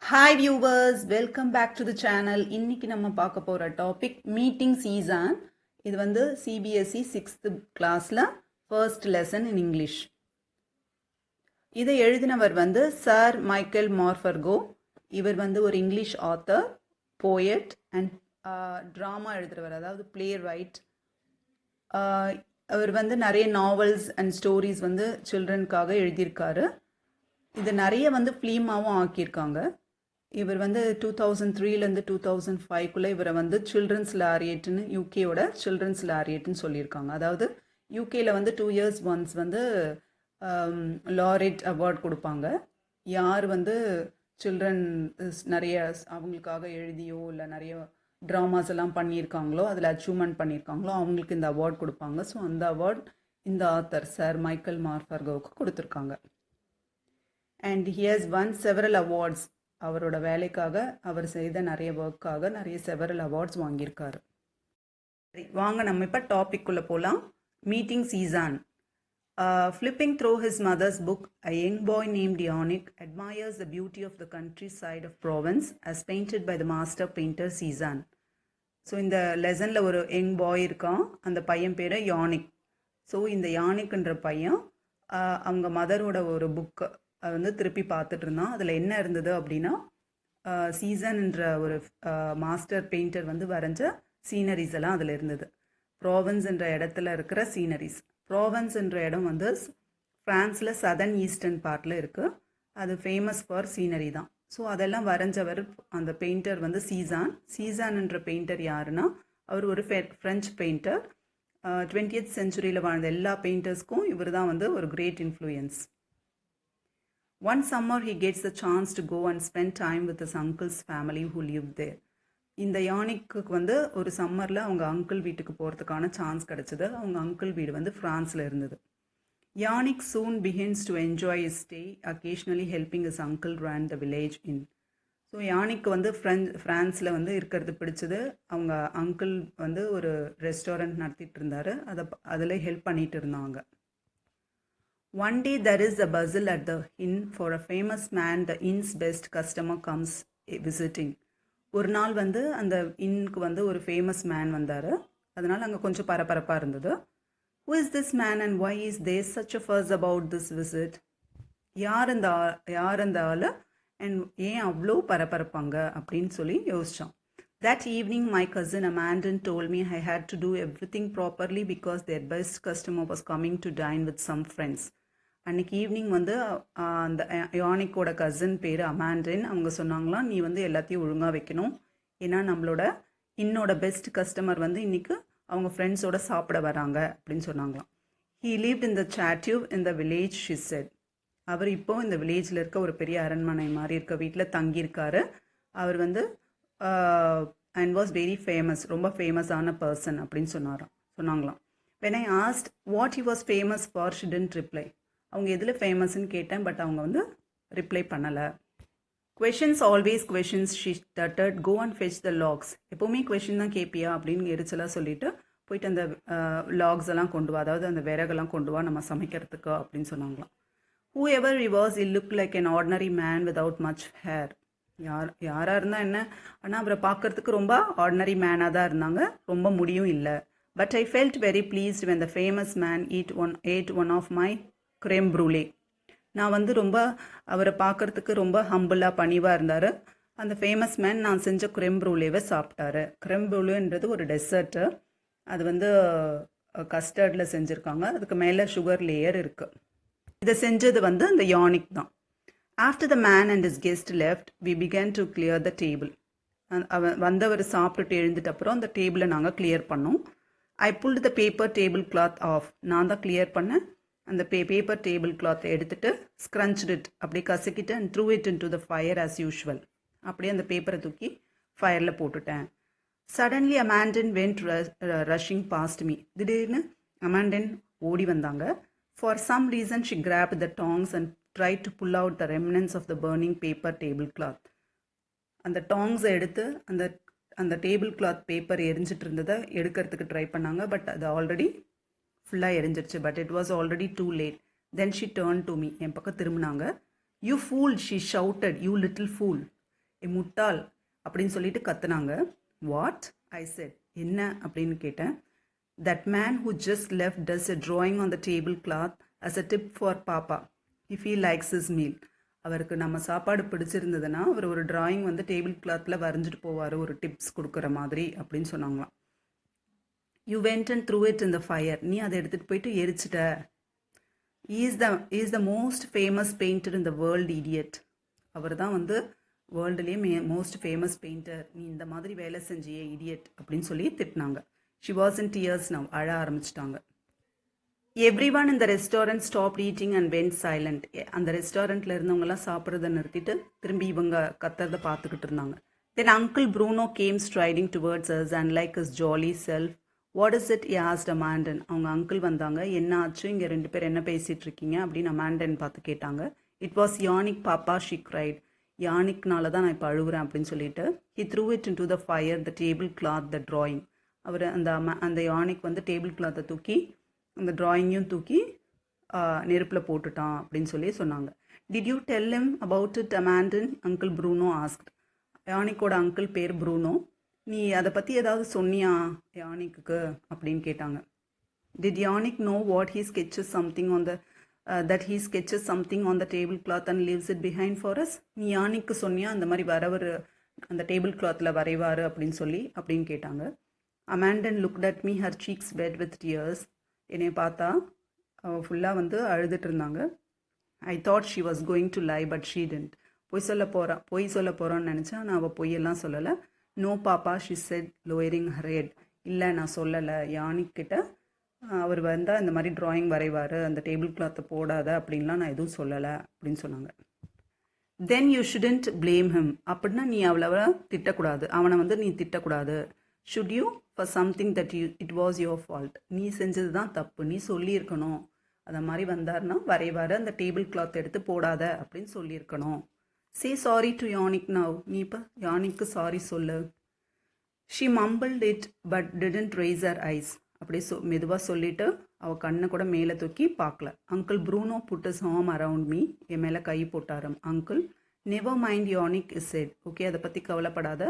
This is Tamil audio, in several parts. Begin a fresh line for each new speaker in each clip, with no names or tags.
Hi viewers, welcome back to the channel. இன்னைக்கு நம்ம பார்க்க போகிற டாபிக் மீட்டிங் சீசன். இது வந்து சிபிஎஸ்இ 6th கிளாஸில் ஃபர்ஸ்ட் லெசன் இன் இங்கிலீஷ். இதை எழுதினவர் வந்து சார் மைக்கேல் மார்ஃபர்கோ. இவர் வந்து ஒரு English author, poet and drama எழுதுகிறவர், அதாவது பிளே ரைட். அவர் வந்து நிறைய நாவல்ஸ் அண்ட் ஸ்டோரிஸ் வந்து சில்ட்ரனுக்காக எழுதியிருக்காரு. இது நிறைய வந்து ஃபிலிமாவும் ஆக்கியிருக்காங்க. இவர் வந்து 2003லேருந்து 2005குள்ளே இவரை வந்து சில்ட்ரன்ஸ் லாரியட்னு, யூகேயோட சில்ட்ரன்ஸ் லாரியட்னு சொல்லியிருக்காங்க. அதாவது யூகேயில் வந்து 2 years ஒன்ஸ் வந்து லாரேட் அவார்ட் கொடுப்பாங்க. யார் வந்து சில்ட்ரன் நிறைய அவங்களுக்காக எழுதியோ இல்லை நிறைய ட்ராமாஸ் எல்லாம் பண்ணியிருக்காங்களோ, அதில் அச்சீவ்மெண்ட் பண்ணியிருக்காங்களோ அவங்களுக்கு இந்த அவார்ட் கொடுப்பாங்க. ஸோ அந்த அவார்ட் இந்த ஆத்தர் சார் மைக்கேல் மார்ஃபர்கோவுக்கு கொடுத்துருக்காங்க. And he has one several awards. அவரோட வேலைக்காக, அவர் செய்த நிறைய ஒர்க்காக நிறைய செவரல் அவார்ட்ஸ் வாங்கியிருக்காரு. சரி, வாங்க நம்ம இப்போ டாபிக் குள்ளே போகலாம். Meeting season. Flipping through his mother's book, a young boy named Yannick admires the beauty of the countryside of Provence as painted by the master painter Cézanne. So இந்த லெசனில் ஒரு யங் பாய் இருக்கான். அந்த பையன் பேர் யானிக். ஸோ இந்த யானிக்ன்ற பையன் அவங்க மதரோட ஒரு புக்கு வந்து திருப்பி பார்த்துட்டு இருந்தான். அதில் என்ன இருந்தது அப்படின்னா, சீசன்ன்ற ஒரு மாஸ்டர் பெயிண்டர் வந்து வரைஞ்ச சீனரிஸ் எல்லாம் அதில் இருந்தது. ப்ரோவன்ஸ் என்ற இடத்துல இருக்கிற சீனரிஸ். ப்ரோவன்ஸ் என்ற இடம் வந்து ஃப்ரான்ஸில் சதர்ன் ஈஸ்டர்ன் பார்ட்டில் இருக்குது. அது ஃபேமஸ் ஃபார் சீனரி தான். ஸோ அதெல்லாம் வரைஞ்சவர் அந்த பெயிண்டர் வந்து சீசான் என்ற பெயிண்டர் யாருன்னா, அவர் ஒரு ஃப்ரெஞ்ச் பெயிண்டர். 20th centuryயில் வாழ்ந்த எல்லா பெயிண்டர்ஸ்க்கும் இவர் தான் வந்து ஒரு great influence. One summer he gets the chance to go and spend time with his uncle's family who lived there. இந்த யானிக்கு வந்து ஒரு சம்மரில் அவங்க அங்கிள் வீட்டுக்கு போகிறதுக்கான சான்ஸ் கிடச்சிது. அவங்க அங்கிள் வீடு வந்து ஃப்ரான்ஸில் இருந்தது. Yannick soon begins to enjoy his stay, occasionally helping his uncle run the village inn. So யானிக்கு வந்து ஃப்ரான்ஸில் வந்து இருக்கிறது பிடிச்சது. அவங்க அங்கிள் வந்து ஒரு ரெஸ்டாரண்ட் நடத்திட்டு இருந்தார். அதில் ஹெல்ப் பண்ணிட்டு இருந்தாங்க. One day there is a bustle at the inn for a famous man. The inn's best customer comes visiting. ஒரு நாள் வந்து அந்த இன்னுக்கு வந்து ஒரு ஃபேமஸ் மேன் வந்தார். அதனால் அங்கே கொஞ்சம் பரபரப்பாக இருந்தது. Who is this man and why is there such a fuss about this visit? யார் அந்த ஆள் அண்ட் ஏன் அவ்வளோ பரபரப்பாங்க அப்படின்னு சொல்லி யோசித்தான். That evening my cousin Amandine told me I had to do everything properly because their best customer was coming to dine with some friends. அன்றைக்கி ஈவினிங் வந்து அந்த யானிக்கோட கசின் பேர் அமாண்டின். அவங்க சொன்னாங்களாம், நீ வந்து எல்லாத்தையும் ஒழுங்காக வைக்கணும், ஏன்னா நம்மளோட இன்னோட பெஸ்ட் கஸ்டமர் வந்து இன்றைக்கி அவங்க ஃப்ரெண்ட்ஸோட சாப்பிட வராங்க அப்படின்னு சொன்னாங்களாம். He lived in the chateau in the village, she said. அவர் இப்போ இந்த வில்லேஜில் இருக்க ஒரு பெரிய அரண்மனை மாதிரி இருக்க வீட்டில் தங்கியிருக்காரு. அவர் வந்து அண்ட் வாஸ் வெரி ஃபேமஸ், ரொம்ப ஃபேமஸான பர்சன் அப்படின்னு சொன்னாங்களாம். when I asked what he was famous for, she didn't reply. அவங்க எதில் ஃபேமஸ்ன்னு கேட்டேன், பட் அவங்க வந்து ரிப்ளை பண்ணலை. Questions always questions, she stuttered. Go and fetch the logs. எப்போவுமே கொஷின் தான் கேட்பியா அப்படின்னு எரிச்சலாக சொல்லிட்டு போயிட்டு அந்த லாக்ஸ் எல்லாம் கொண்டு வா, அதாவது அந்த விறகெல்லாம் கொண்டு வா நம்ம சமைக்கிறதுக்கு அப்படின்னு சொன்னாங்களாம். Who ever he was, he looked like an ordinary man without much hair. யாராக இருந்தால் என்ன, ஆனால் அவரை பார்க்கறதுக்கு ரொம்ப ஆர்டினரி மேனாக தான் இருந்தாங்க, ரொம்ப முடியும் இல்லை. But I felt very pleased when the famous man ate one of my crème brûlée. நான் வந்து ரொம்ப அவரை பார்க்குறதுக்கு ரொம்ப ஹம்பிளாக பணிவாக இருந்தார். அந்த ஃபேமஸ் மேன் நான் செஞ்ச crème brûléவை சாப்பிட்டாரு. crème brûléன்றது ஒரு டெசர்ட்டு. அது வந்து கஸ்டர்டில் செஞ்சுருக்காங்க. அதுக்கு மேலே சுகர் லேயர் இருக்குது. இதை செஞ்சது வந்து அந்த யானிக் தான். After the man and his guest left, we began to clear the table. வந்தவர் சாப்பிட்டுட்டு எழுந்துட்டு அப்புறம் அந்த டேபிளை நாங்கள் கிளியர் பண்ணோம். ஐ pulled the paper table cloth off. நான் தான் கிளியர் பண்ணேன். அந்த பேப்பர் டேபிள் கிளாத்தை எடுத்துகிட்டு ஸ்க்ரன்ச்ட் இட், அப்படியே கசக்கிட்டு and threw it into the fire as usual. அப்படியே அந்த பேப்பரை தூக்கி ஃபயரில் போட்டுட்டேன். Suddenly Amandine went rushing past me. திடீர்னு அமாண்டின் ஓடி வந்தாங்க. For some reason she grabbed the tongs and try to pull out the remnants of the burning paper table cloth. அந்த டாங்ஸை எடுத்து அந்த டேபிள் கிளாத் பேப்பர் எரிஞ்சிட்டு இருந்ததை எடுக்கிறதுக்கு ட்ரை பண்ணாங்க. பட் அது ஆல்ரெடி ஃபுல்லாக எரிஞ்சிருச்சு. But it was already too late. Then she turn to me. என் பக்கம் திரும்பினாங்க. You fool, she shouted, you little fool. முட்டாள் அப்படின்னு சொல்லிட்டு கத்துனாங்க. வாட் ஐ செட், என்ன அப்படின்னு கேட்டேன். That man who just left does a drawing on the table cloth as a tip for papa if he likes his meal. அவருக்கு நம்ம சாப்பாடு பிடிச்சிருந்ததுன்னா அவர் ஒரு டிராயிங் வந்து டேபிள் கிளாத்தில் வரைஞ்சிட்டு போவார், ஒரு டிப்ஸ் கொடுக்குற மாதிரி அப்படின்னு சொன்னாங்களாம். You went and threw it in the fire, நீ அதை எடுத்துகிட்டு போயிட்டு எரிச்சிட்ட. Is the most famous painter in the world idiot, அவர் தான் வந்து வேர்ல்டுலேயே மோஸ்ட் ஃபேமஸ் பெயிண்டர், நீ இந்த மாதிரி வேலை செஞ்சியே இடியட் அப்படின்னு சொல்லி திட்டினாங்க. She was in tears now, அழ ஆரம்பிச்சிட்டாங்க. எவ்ரி ஒன் இந்த restaurant stop eating and went silent. அந்த ரெஸ்டாரண்ட்டில் இருந்தவங்கலாம் சாப்பிட்றத நிறுத்திட்டு திரும்பி இவங்க கத்துறதை பார்த்துக்கிட்டு இருந்தாங்க. Then uncle Bruno came striding towards us and like is jolly self. What is it asked Amandine. அவங்க அங்கிள் வந்தாங்க. என்ன ஆச்சு, இங்கே 2 பேர் என்ன பேசிகிட்டு இருக்கீங்க அப்படின்னு அமாண்டன் பார்த்து கேட்டாங்க. It was Yannick papa, she cried. யானிக்னால தான் நான் இப்போ அழுகுறேன் அப்படின்னு சொல்லிட்டு he threw it in to the fire the table cloth the drawing. அவர் அந்த யானிக் வந்து டேபிள் கிளாத்தை தூக்கி அந்த ட்ராயிங்கையும் தூக்கி நெருப்பில் போட்டுட்டான் அப்படின்னு சொல்லி சொன்னாங்க. Did you tell him about it Amandine, uncle Bruno asked. யானிக்கோட அங்கிள் பேர் ப்ரூனோ. நீ அதை பற்றி ஏதாவது சொன்னியா யானிக்கு அப்படின்னு கேட்டாங்க. Did Yannick know what he sketches something on the that he sketches something on the table cloth and leaves it behind for us. நீ யானிக்கு சொன்னியா அந்த மாதிரி வரவர் அந்த டேபிள் கிளாத்தில் வரைவார் அப்படின்னு கேட்டாங்க. Amandine looked at me, her cheeks wet with tears. என்னை பார்த்தா ஃபுல்லாக வந்து அழுதுட்டு இருந்தாங்க. I thought she was going to lie but she didn't. பொய் சொல்ல போகிறான்னு நினச்சேன், ஆனால் அவள் பொய்யெல்லாம் சொல்லலை. நோ பாப்பா, she said lowering her head. இல்லை நான் சொல்லலை, யானிக்கிட்ட அவர் வந்தால் இந்த மாதிரி ட்ராயிங் வரைவார், அந்த டேபிள் கிளாத்தை போடாத அப்படின்லாம் நான் எதுவும் சொல்லலை அப்படின்னு சொன்னாங்க. Then you shouldn't blame him. அப்படின்னா நீ அவ்வளவா திட்டக்கூடாது, அவனை வந்து நீ திட்டக்கூடாது. Should you for something that it was your fault. நீ செஞ்சது தான் தப்பு, நீ சொல்லியிருக்கணும். அதை மாதிரி வந்தார்னா வரைவார், அந்த டேபிள் கிளாத் எடுத்து போடாத அப்படின்னு சொல்லியிருக்கணும். Say sorry to Yannick now. நீ இப்போ யானிக்கு சாரி சொல்லு. She mumbled it but didn't raise her eyes. அப்படி மெதுவாக சொல்லிட்டு அவள் கண்ணை கூட மேலே தூக்கி பார்க்கல. Uncle Bruno put is arm around me. என் மேலே கை போட்டார். Uncle never mind Yannick is said. Okay, அதை பற்றி கவலைப்படாத.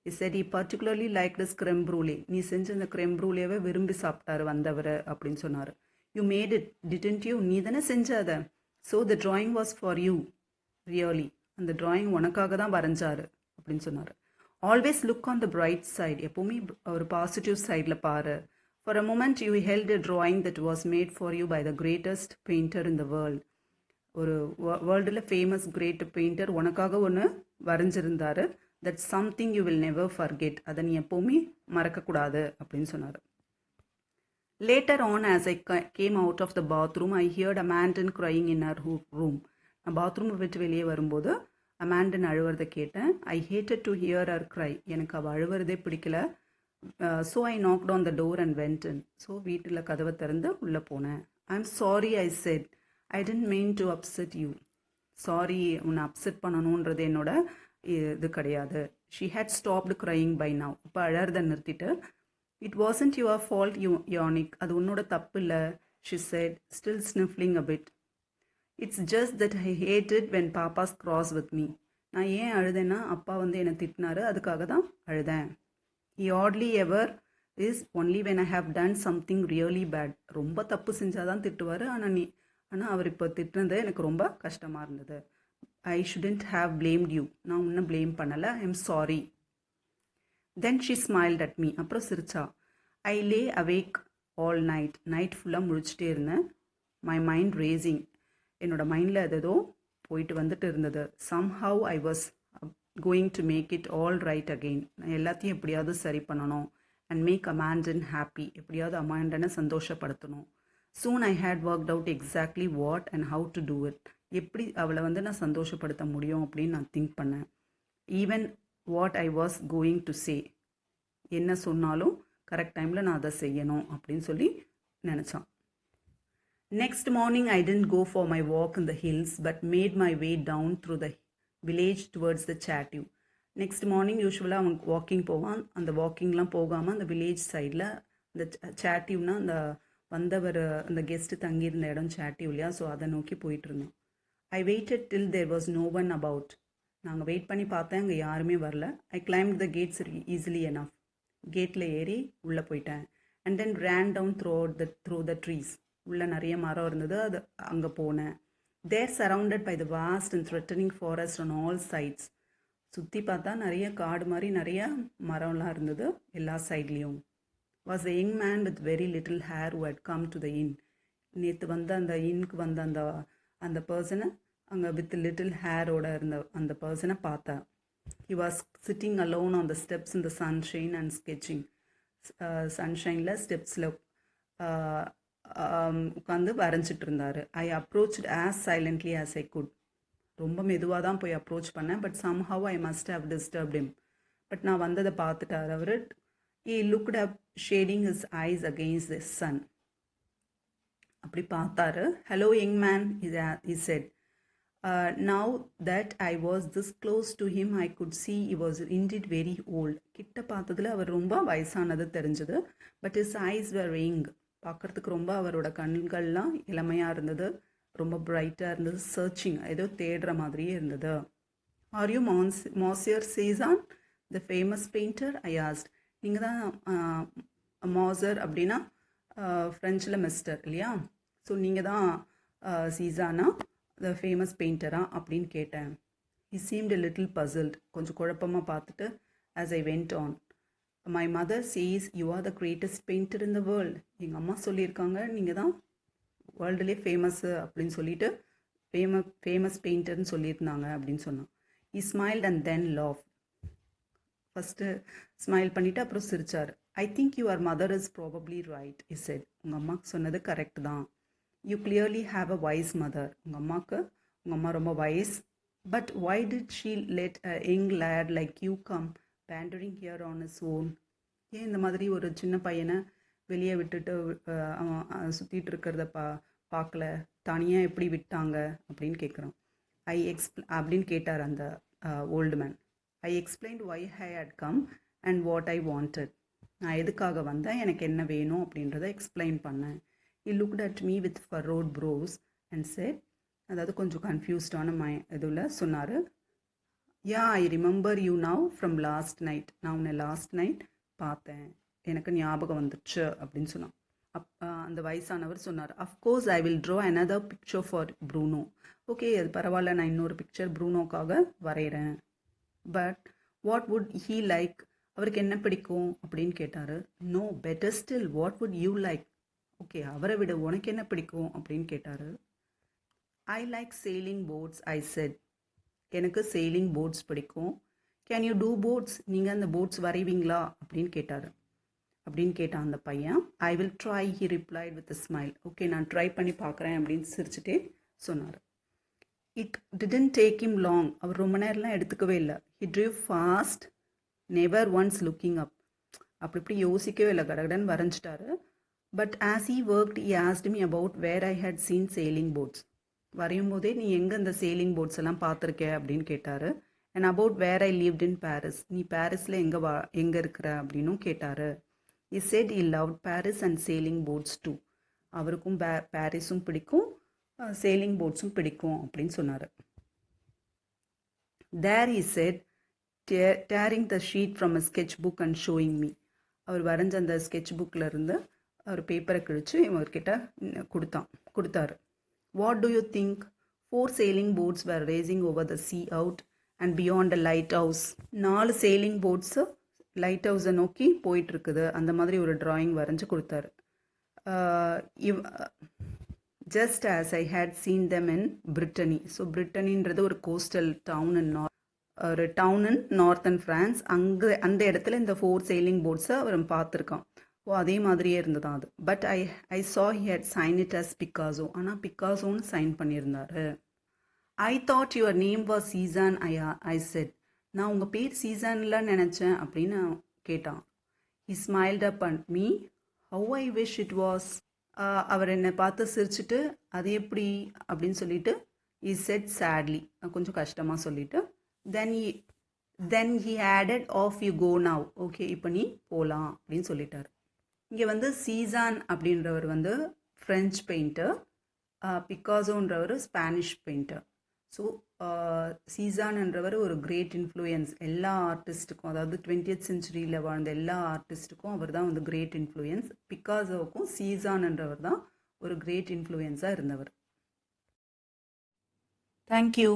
Is said he particularly liked his creme brulee. நீ செஞ்ச இந்த creme bruleeவே விரும்பி சாப்பிட்டாரு வந்தவர் அப்படின்னு சொன்னார். You made it didn't you? நீ தானே செஞ்ச அதை. So the drawing was for you really. அந்த drawing உனக்காக தான் வரைஞ்சாரு அப்படின்னு சொன்னார். Always look on the bright side. எப்போவுமே ஒரு பாசிட்டிவ் சைடில் பாரு. For a moment you held a drawing that was made for you by the greatest painter in the world. ஒரு வேர்ல்டில் ஃபேமஸ் கிரேட் பெயிண்டர் உனக்காக ஒன்று வரைஞ்சிருந்தாரு. That's something you will never forget. அதை நீ எப்போவுமே மறக்கக்கூடாது அப்படின்னு சொன்னார். Later on as I came out of the bathroom I heard Amandine crying in her room. நான் பாத்ரூமை விட்டு வெளியே வரும்போது அமாண்டன் அழுவுறதை கேட்டேன். I hated to hear her cry. எனக்கு அவள் அழுவுறதே பிடிக்கல. So I knocked on the door and went in. So வீட்டில் கதவை திறந்து உள்ளே போனேன். I am sorry I set. I didn't mean to upset you. Sorry, உன்னை அப்செட் பண்ணணுன்றது என்னோட இது கிடையாது. She had stopped crying by now. இப்போ அழறதை நிறுத்திட்டு it wasn't your fault Yannick. அது உன்னோட தப்பு இல்லை. She said still sniffling a bit. It's just that I hate it when papa's cross with me. நான் ஏன் அழுதேன்னா அப்பா வந்து என்னை திட்டினாரு, அதுக்காக தான் அழுதேன். He hardly ever is only when I have done something really bad. ரொம்ப தப்பு செஞ்சால் தான் திட்டுவார். ஆனால் அவர் இப்போ திட்டினது எனக்கு ரொம்ப கஷ்டமாக இருந்தது. I shouldn't have blamed you. நான் உன்னை ப்ளேம் பண்ணலை. I am sorry. Then she smiled at me. அப்புறம் சிரிச்சா. I lay awake all night. Night ஃபுல்லாக முழிச்சிட்டே இருந்தேன். My mind racing. என்னோடய மைண்டில் அது ஏதோ போயிட்டு வந்துட்டு இருந்தது. Somehow I was going to make it all right again. நான் எல்லாத்தையும் எப்படியாவது சரி பண்ணணும். And make Amandine happy. எப்படியாவது அமாண்டனை சந்தோஷப்படுத்தணும். Soon I had worked out exactly what and how to do it. எப்படி அவளை வந்து நான் சந்தோஷப்படுத்த முடியும் அப்படின்னு நான் திங்க் பண்ணேன். Even what I was going to say. என்ன சொன்னாலும் கரெக்ட் டைமில் நான் அதை செய்யணும் அப்படின்னு சொல்லி நினச்சான். Next morning I didn't go for my walk in the hills but made my way down through the village towards the chateau. Next morning யூஸ்வலாக அவன் வாக்கிங் போவான். அந்த வாக்கிங்லாம் போகாமல் அந்த வில்லேஜ் சைடில் இந்த சாட்டிவ்னா அந்த வந்தவர் அந்த கெஸ்ட்டு தங்கியிருந்த இடம் சாட்டிவ் இல்லையா, ஸோ அதை நோக்கி போயிட்டு இருந்தான். I waited till there was no one about. நாங்கள் வெயிட் பண்ணி பார்த்தேன், அங்கே யாருமே வரல. I climbed the gates easily enough. கேட்டில் ஏறி உள்ளே போயிட்டேன். And then ran down through the trees. உள்ளே நிறைய மரம் இருந்தது, அது அங்கே போனேன். There surrounded by the vast and threatening forest on all sides. சுற்றி பார்த்தா நிறைய காடு மாதிரி நிறைய மரம்லாம் இருந்தது எல்லா சைட்லேயும். Was a young man with very little hair who had come to the inn. நேற்று வந்த அந்த இன்னுக்கு வந்த அந்த அந்த பர்சனை அங்கே வித் லிட்டில் ஹேரோட இருந்த அந்த பர்சனை பார்த்தேன். He was sitting alone on the steps in the sunshine and sketching. சன்ஷைனில் ஸ்டெப்ஸில் உட்காந்து வரைஞ்சிட்டு இருந்தார். I approached as silently as I could. ரொம்ப மெதுவாக தான் போய் அப்ரோச் பண்ணேன். But somehow I must have disturbed him. பட் நான் வந்ததை பார்த்துட்டார் அவர். He looked up, shading his eyes against the sun. அப்படி பார்த்தாரு. Hello young man, he said. Now that I was this close to him, I could see he was indeed very old. கிட்ட பார்த்ததுல அவர் ரொம்ப வயசானது தெரிஞ்சது. But his eyes were young. பார்க்கறதுக்கு ரொம்ப அவரோட கண்கள்லாம் இளமையாக இருந்தது, ரொம்ப பிரைட்டாக இருந்தது. சர்ச்சிங், ஏதோ தேடுற மாதிரியே இருந்தது. Are you monsieur Cezanne, the famous painter? I asked. நீங்கள் தான் மாசர் அப்படின்னா ஃப்ரெஞ்சில் மிஸ்டர் இல்லையா? ஸோ நீங்கள் தான் சீசானா, த ஃபேமஸ் பெயிண்டரா அப்படின்னு கேட்டேன். He seemed a little puzzled. கொஞ்சம் குழப்பமாக பார்த்துட்டு as I went on. My mother says you are the greatest painter in the world. எங்கள் அம்மா சொல்லியிருக்காங்க நீங்கள் தான் வேர்ல்டுலேயே ஃபேமஸ்ஸு அப்படின்னு சொல்லிட்டு ஃபேமஸ் பெயிண்டர்னு சொல்லியிருந்தாங்க அப்படின்னு சொன்னான். He smiled and then laugh. First smile பண்ணிவிட்டு அப்புறம் சிரிச்சார். I think your mother is probably right, is said. உங்கள் அம்மாவுக்கு சொன்னது கரெக்ட் தான். You clearly have a wise mother. உங்கள் அம்மா ரொம்ப wise. But why did she let a young lad like you come wandering here on is own? ஏன் இந்த மாதிரி ஒரு சின்ன பையனை வெளியே விட்டுட்டு அவன் சுற்றிட்டு இருக்கிறத பார்க்கல, தனியாக எப்படி விட்டாங்க அப்படின்னு கேட்குறான். அப்படின்னு கேட்டார் அந்த old man. I explained why I had come and what I wanted. நான் எதுக்காக வந்தேன், எனக்கு என்ன வேணும் அப்படின்றத எக்ஸ்பிளைன் பண்ணேன். He looked at me with furrowed brows and said, அதாவது கொஞ்சம் கன்ஃபியூஸ்டான இதில் சொன்னார். Yeah I remember you now from last night. நான் உன்னை லாஸ்ட் நைட் பார்த்தேன், எனக்கு ஞாபகம் வந்துடுச்சு அப்படின்னு சொன்னான். அந்த வயசானவர் சொன்னார். Of course I will draw another picture for Bruno. Okay, அது பரவாயில்ல, நான் இன்னொரு பிக்சர் ப்ரூனோக்காக வரைகிறேன். But what would he like? அவருக்கு என்ன பிடிக்கும் அப்படின்னு கேட்டார். No, better still, what would you like? Okay, அவரை விட உனக்கு என்ன பிடிக்கும் அப்படின்னு கேட்டார். I like sailing boats, I said. எனக்கு சேலிங் போட்ஸ் பிடிக்கும். Can you do boats? நீங்கள் அந்த போட்ஸ் வரைவீங்களா அப்படின்னு கேட்டான் அந்த பையன். I will try, he replied with a smile. Okay, நான் ட்ரை பண்ணி பார்க்குறேன் அப்படின்னு சிரிச்சுட்டே சொன்னார். It didn't take him long. அவர் ரொம்ப நேரம்லாம் எடுத்துக்கவே இல்லை. He drew fast, never once looking up. அப்படி யோசிக்கவே இல்லை, கடகடன் வரைஞ்சிட்டாரு. But as he worked he asked me about where I had seen sailing boats. வரையும் போதே நீ எங்கே இந்த சேலிங் போட்ஸ் எல்லாம் பார்த்துருக்க அப்படின்னு கேட்டார். And about where I lived in Paris. நீ பாரிஸில் எங்கே இருக்கிற அப்படின்னும் கேட்டார். He said he loved Paris and sailing boats too. அவருக்கும் பாரிஸும் பிடிக்கும், சேலிங் போட்ஸும் பிடிக்கும் அப்படின்னு சொன்னார். There he said, tearing the sheet from a sketch book and showing me. அவர் வரைஞ்ச அந்த ஸ்கெட்ச் புக்கில் இருந்து அவர் பேப்பரை கிழிச்சு இவர்கிட்ட கொடுத்தாரு. What to you think? 4 sailing boats were racing over the sea out and beyond a lighthouse. 4 sailing boats லைட் ஹவுஸை நோக்கி போயிட்டு இருக்குது. அந்த மாதிரி ஒரு டிராயிங் வரைஞ்சி கொடுத்தாரு. Just as I had seen them in Brittany. So பிரிட்டனின்றது ஒரு coastal town in northern France. அந்த இடத்துல இந்த 4 sailing boats-ஐ அவர் பார்த்துருக்கான். அதே மாதிரியே இருந்ததான் அது. But I saw he had signed it as Picasso. ஆனால் பிக்காசோன்னு சைன் பண்ணியிருந்தாரு. I thought your name was Cezanne, I said. நான் உங்கள் பேர் சீசான்லாம் நினச்சேன் அப்படின்னு கேட்டான். He smiled up at me. How I wish it was. அவர் என்னை பார்த்து சிரிச்சுட்டு அது எப்படி அப்படின்னு சொல்லிட்டு he said sadly, கொஞ்சம் கஷ்டமாக சொல்லிட்டு then he added, off you go now. Okay, இப்போ நீ போகலாம் அப்படின்னு சொல்லிட்டார். இங்கே வந்து சீசான் அப்படின்றவர் வந்து ஃப்ரெஞ்ச் பெயிண்டர், பிக்காசோன்றவர் ஸ்பானிஷ் பெயிண்டர். ஸோ சீசான்ன்றவர் ஒரு கிரேட் இன்ஃப்ளூயன்ஸ் எல்லா ஆர்டிஸ்ட்டுக்கும், அதாவது 20th செஞ்சுரியில் வாழ்ந்த எல்லா ஆர்டிஸ்ட்டுக்கும் அவர் தான் வந்து கிரேட் இன்ஃப்ளூயன்ஸ். பிக்காசோவுக்கும் சீசான்ன்றவர் தான் ஒரு கிரேட் இன்ஃப்ளூயன்ஸாக இருந்தவர். தேங்க்யூ.